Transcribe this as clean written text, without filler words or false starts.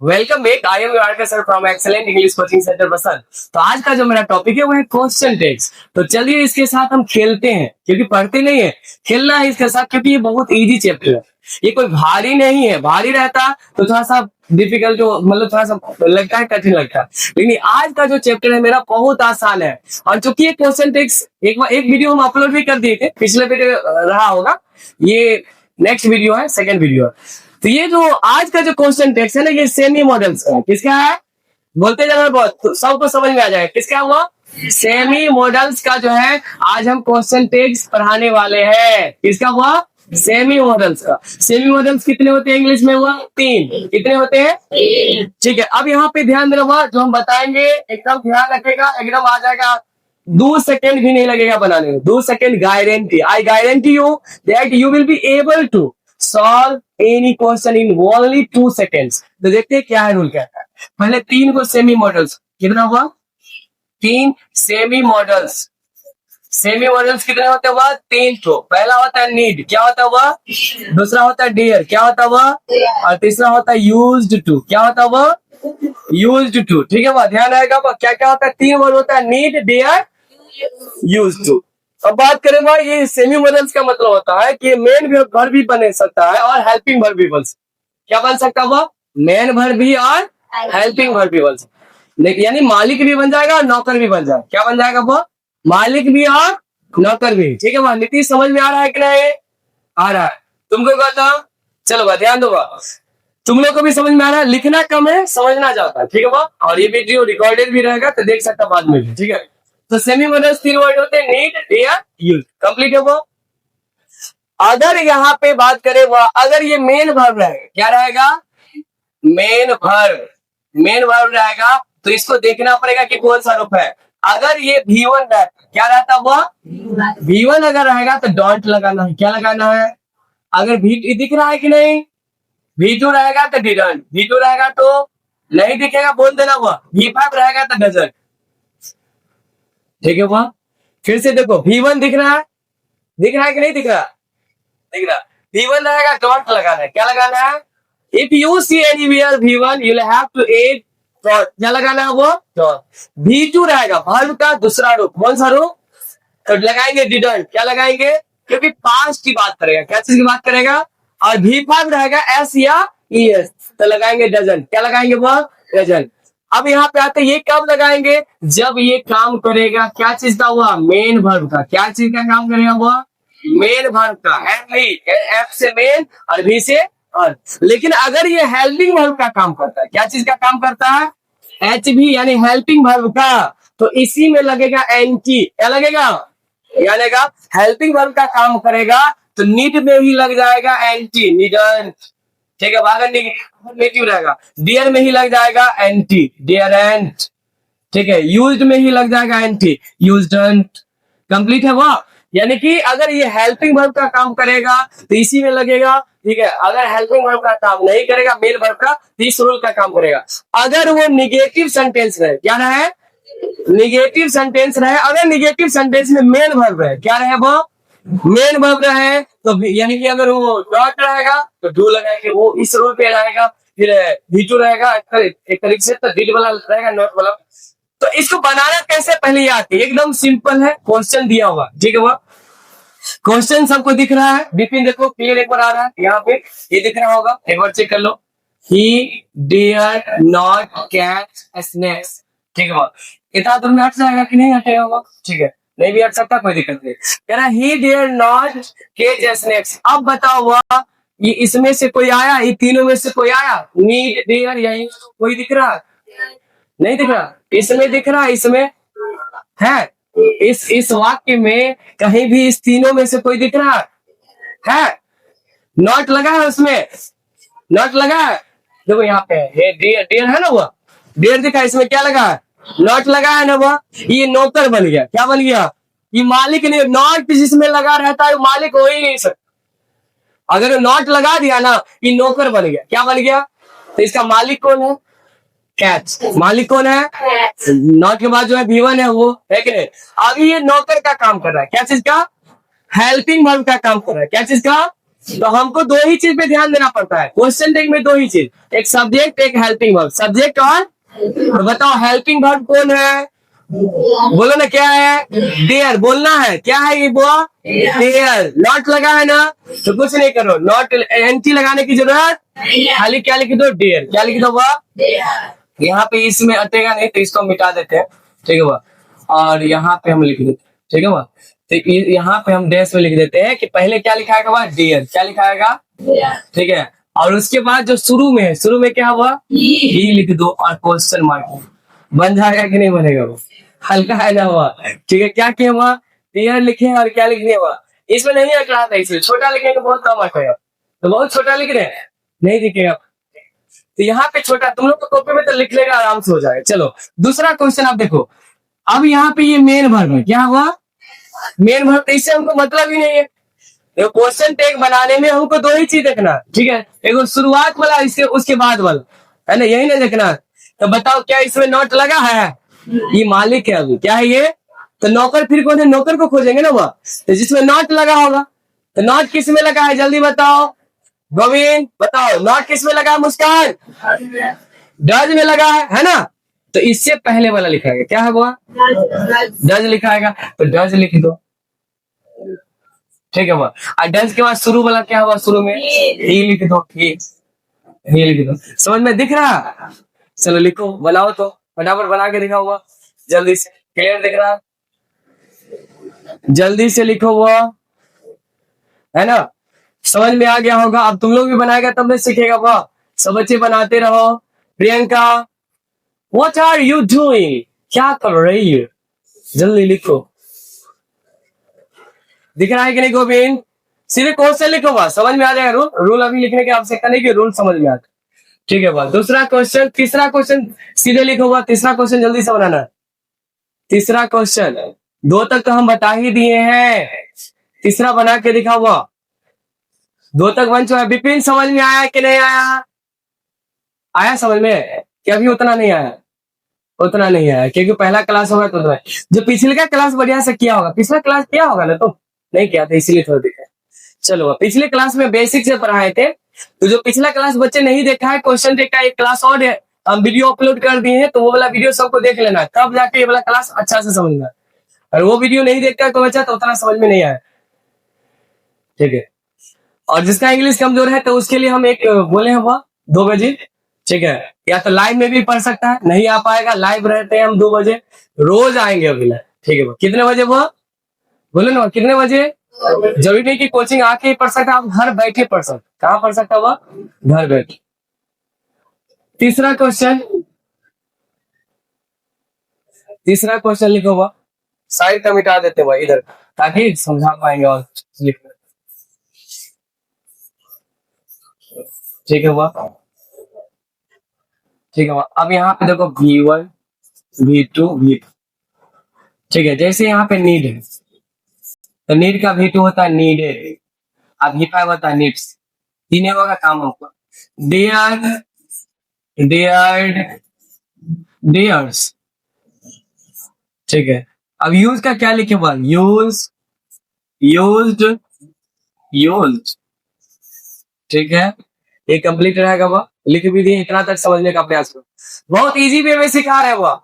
Welcome back. I am your sir from excellent English coaching centre Basant. तो आज का जो मेरा टॉपिक है वो है क्वेश्चन टेक्स्ट। तो चलिए इसके साथ हम खेलते हैं, क्योंकि पढ़ते नहीं है, खेलना है इसके साथ, क्योंकि ये बहुत इजी चैप्टर है। ये कोई भारी नहीं है, भारी रहता तो थोड़ा सा डिफिकल्ट, मतलब थोड़ा सा लगता है, कठिन लगता है, लेकिन आज का जो चैप्टर है मेरा बहुत आसान है। और चूंकि ये क्वेश्चन टेक्स्ट एक वीडियो हम अपलोड भी कर दिए थे, पिछले वीडियो रहा होगा, ये नेक्स्ट वीडियो है, सेकंड वीडियो है। तो ये जो आज का जो क्वेश्चन टेक्स्ट है ना, ये सेमी मॉडल्स का किसका है, बोलते जाना बहुत तो सबको समझ में आ जाएगा किसका हुआ। सेमी मॉडल्स का जो है आज हम क्वेश्चन टेक्स्ट पढ़ाने वाले हैं। किसका हुआ? सेमी मॉडल्स का। सेमी मॉडल्स कितने होते हैं इंग्लिश में? हुआ 3। कितने होते हैं? ठीक है। अब यहाँ पे ध्यान देना, जो हम बताएंगे एकदम ध्यान रखेगा, एकदम आ जाएगा, 2 सेकेंड भी नहीं लगेगा बनाने में। 2 second guarantee. I guarantee you that you will be able to solve any question in only 2 seconds. तो देखते हैं क्या है रूल कहता है। पहले 3 को सेमी मॉडल्स, कितना हुआ? 3 सेमी मॉडल्स। सेमी मॉडल्स कितने होते हुआ? 3 तो। पहला होता है नीड, क्या होता हुआ? दूसरा होता है डेयर, क्या होता हुआ? और तीसरा होता है यूज्ड टू, क्या होता हुआ? Used to. ठीक है, वह ध्यान आएगा। क्या क्या होता है? 3 वर्ड होता है, नीड, डेयर, यूज्ड टू। अब बात करें भाई, ये सेमी मॉडल्स का मतलब होता है कि मेन वर्ब भी बन सकता है और हेल्पिंग वर्ब भी बन सकता है। क्या बन सकता है? वो मेन वर्ब भी और हेल्पिंग वर्ब भी बन सकता है, यानी मालिक भी बन जाएगा और नौकर भी बन जाएगा। क्या बन जाएगा? वो मालिक भी और नौकर भी। ठीक है, वह नीतीश समझ में आ रहा है कि नहीं? आ रहा है। तुमको कहता हूँ, चलो बा ध्यान दो, तुम लोग को भी समझ में आ रहा है। लिखना कम है, समझना ज्यादा है। ठीक है, और ये वीडियो रिकॉर्डेड भी रहेगा तो देख सकता बाद में। ठीक है, तो सेमी मॉडल्स 3 वर्ड होते हैं, नीड, डेयर, यूज। कंप्लीट है वो। अगर यहाँ पे बात करें, वह अगर ये मेन वर्ब रहेगा, क्या रहेगा? Main verb. मेन वर्ब रहेगा तो इसको देखना पड़ेगा कि कौन सा रूप है। अगर ये V1 रहता, क्या रहता वह? V1 अगर रहेगा तो डोंट लगाना है। क्या लगाना है? अगर V दिख रहा है कि नहीं? V2 रहेगा तो डिडंट, V2 रहेगा तो नहीं दिखेगा, बोल देना। वह V5 रहेगा तो डजंट। ठीक है, वह फिर से देखो, V1 दिख रहा है, दिख रहा है कि नहीं दिख रहा? दिख रहा। V1 रहेगा, डॉट लगाना है। क्या लगाना है? If you see anywhere V1 you will have to add dot. क्या लगाना है? वो डॉट। V2 रहेगा वर्ब का दूसरा रूप, कौन सा रूप? तो लगाएंगे डिडंट। क्या लगाएंगे? क्योंकि पास्ट की बात करेगा। क्या चीज की बात करेगा? और V5 रहेगा एस या ES, तो लगाएंगे डजंट। क्या लगाएंगे? वो डजंट। अब यहाँ पे आते, ये कब लगाएंगे? जब ये काम करेगा क्या चीज का? हुआ मेन वर्ब का। क्या चीज का काम करेगा? वो मेन वर्ब का। एफ से मेन और V से और। लेकिन अगर ये हेल्पिंग वर्ब का काम करता है, क्या चीज का काम करता है? HV यानी हेल्पिंग वर्ब का, तो इसी में लगेगा एनटी। क्या लगेगा? यानी हेल्पिंग वर्ब का काम करेगा तो नीड में ही लग जाएगा एंटी, नीडंट। ठीक है, अगर नेगेटिव रहेगा, डियर में ही लग जाएगा एंटी, डियरेंट। ठीक है, यूज्ड में ही लग जाएगा एंटी, यूज्डंट। कंप्लीट है वह। यानी कि अगर ये हेल्पिंग वर्ब का काम करेगा तो इसी में लगेगा। ठीक है, अगर हेल्पिंग वर्ब का काम नहीं करेगा, मेन वर्ब का, तो इस रूल का काम करेगा। अगर वो निगेटिव सेंटेंस रहे, क्या रहे? निगेटिव सेंटेंस रहे। अगर निगेटिव सेंटेंस में मेन वर्ब है, क्या रहे? वो मेन वर्ब रहे, तो यानी कि अगर वो डॉट रहेगा तो डू लगाएंगे, वो इस रूल पे रहेगा। फिर V2 रहेगा एक तरीके से, तो डिड वाला रहेगा, नॉट वाला। तो इसको बनाना कैसे, पहले याद है, एकदम सिंपल है। क्वेश्चन दिया हुआ, ठीक है, वो क्वेश्चन सबको दिख रहा है। बिपिन देखो, क्लियर एक बार आ रहा है यहाँ पे, ये दिख रहा होगा, एक बार चेक कर लो। ही डियर नॉट कैच स्नैक्स। ठीक है, इतना दूर में हट जाएगा कि नहीं हटेगा? ठीक है, नहीं भी हट सकता, कोई दिक्कत नहीं। कह रहा ही डियर नॉट कैच स्नैक्स। अब बताओ, हुआ ये इसमें से कोई आया? ये तीनों में से कोई आया? नीड, डियर, यही कोई दिख रहा? नहीं दिख रहा। इसमें दिख रहा, इसमें है, इस वाक्य में कहीं भी इस तीनों में से कोई दिख रहा है? नॉट लगा है उसमें, नॉट लगा है। देखो यहाँ पे डियर, डियर है ना, वो डियर दिखा, इसमें क्या लगा है? नॉट लगा है ना। वो ये नौकर बन गया। क्या बन गया? ये मालिक नहीं। नॉट जिसमें लगा रहता है मालिक हो ही नहीं सकता। अगर नॉट लगा दिया ना, ये नौकर बन गया। क्या बन गया? तो इसका मालिक कौन है? कैच। मालिक कौन है? नॉट के बाद जो है V1 है, वो है कि नहीं? अभी ये नौकर का काम कर रहा है। क्या चीज का? हेल्पिंग वर्ब का काम कर रहा है। क्या चीज का? तो हमको दो ही चीज पे ध्यान देना पड़ता है क्वेश्चन टेक में, दो ही चीज, एक सब्जेक्ट एक हेल्पिंग वर्ब। सब्जेक्ट और तो बताओ हेल्पिंग वर्ब कौन है, बोलो ना क्या है, डेयर बोलना है, क्या है ये वो, डेयर। नॉट लगा है ना तो कुछ नहीं करो, नॉट एंटी लगाने की जरूरत, खाली क्या लिख दो, डेयर। क्या लिख दो वो, यहाँ पे इसमें अटेगा नहीं तो इसको मिटा देते हैं, ठीक है वो, और यहाँ पे हम लिख देते हैं, ठीक है वो। तो यहाँ पे हम डैश में लिख देते हैं कि पहले क्या लिखा है, डियर। क्या लिखा है, ठीक है। और उसके बाद जो शुरू में है, शुरू में क्या हुआ, ही लिख दो और क्वेश्चन मार्क। बन जाएगा कि नहीं बनेगा, वो हल्का है ना हुआ, ठीक है। क्या किया हुआ, डियर लिखे और क्या लिखने हुआ, इसमें नहीं अट रहा था, इसलिए छोटा लिखने का बहुत कम आता है, तो बहुत छोटा लिख रहे हैं, नहीं दिखेगा। तो यहाँ पे छोटा, तुम लोग को कॉपी में तो लिख लेगा, आराम से हो जाएगा। चलो दूसरा क्वेश्चन आप देखो, अब यहाँ पे ये मेन वर्ब है, क्या हुआ, मेन वर्ब, तो इससे हमको मतलब ही नहीं है। देखो क्वेश्चन टैग बनाने में हमको दो ही चीज देखना, ठीक है, एक शुरुआत वाला, इसके उसके बाद वाला, है ना, यही ना देखना। तो बताओ क्या इसमें नोट लगा है, ये मालिक है अभी, क्या है ये, तो नौकर फिर कौन है, नौकर को खोजेंगे ना वह, तो जिसमें नोट लगा होगा, तो नोट किस में लगा है, जल्दी बताओ गोविंद, बताओ नोट किस में लगा है, मुस्कान, डज में लगा है ना। तो इससे पहले वाला लिखा है, क्या है वो, डज लिखा है, तो डज लिख दो, ठीक है वो। और डज के बाद शुरू वाला क्या हुआ, शुरू में ही लिख दो, ही लिख दो। समझ में दिख रहा, चलो लिखो, बनाओ तो फटाफट बना के दिखाओ हुआ, जल्दी से, क्लियर दिख रहा, जल्दी से लिखो वो, है ना, समझ में आ गया होगा। अब तुम लोग भी बनाएगा तब भी सीखेगा वो, सब बच्चे बनाते रहो। Priyanka, what are you doing, क्या कर रही है, जल्दी लिखो, दिख रहा है कि नहीं गोविंद, सीधे क्वेश्चन लिखो बस, समझ में आ जाएगा। रूल अभी लिखने की आवश्यकता नहीं कि रूल समझ में आता, ठीक है बस। दूसरा क्वेश्चन, तीसरा क्वेश्चन सीधे लिखो बस, तीसरा क्वेश्चन जल्दी से बनाना। तीसरा क्वेश्चन, दो तक तो हम बता ही दिए हैं, तीसरा बना के दिखाओ, दो तक बन चुका है। विपिन समझ में आया कि नहीं आया, आया समझ में कि अभी उतना नहीं आया, उतना नहीं आया क्योंकि पहला क्लास होगा तो जो पिछले का क्लास बढ़िया से किया होगा, पिछला क्लास किया होगा ना, तो नहीं किया था इसीलिए थोड़ा दिखा। चलो पिछले क्लास में बेसिक से पढ़ाए थे, तो जो पिछला क्लास बच्चे नहीं देखा है, क्वेश्चन टेक का एक क्लास और हम वीडियो अपलोड कर दिए हैं, तो वो वाला वीडियो सबको देख लेना, तब जाके ये वाला क्लास अच्छा से समझना। और वो वीडियो नहीं देखता है तो बच्चा तो उतना समझ में नहीं आया, ठीक है। और जिसका इंग्लिश कमजोर है तो उसके लिए हम एक बोले हैं वो 2 बजे, ठीक है, या तो लाइव में भी पढ़ सकता है, नहीं आ पाएगा, लाइव रहते हैं हम 2 बजे, रोज आएंगे अभी, ठीक है। कितने बजे वो बोले ना, कितने बजे, जरूरी नहीं कि कोचिंग आके ही पढ़ सकता, आप घर बैठे पढ़ सकते, कहाँ पढ़ सकता हुआ, घर बैठे। तीसरा क्वेश्चन, तीसरा क्वेश्चन लिखो हुआ, साइड का मिटा देते हुआ इधर, ताकि समझा पाएंगे और लिख, ठीक है हुआ, ठीक है हुआ। अब यहाँ पे देखो V1 V2 V2, ठीक है। जैसे यहाँ पे नीड है तो नीड का V2 होता है नीडेड, अब V5 होता है नीड्स, तीनों का काम होगा, डेयर डेयर्ड डेयर्स, ठीक है। अब यूज का क्या लिखे हुआ, यूज यूज्ड यूज्ड, ठीक है, ये कंप्लीट रहेगा, वो लिख भी दिए, इतना तक समझने का प्रयास करो, बहुत इजी वे में सिखा रहे हैं वो,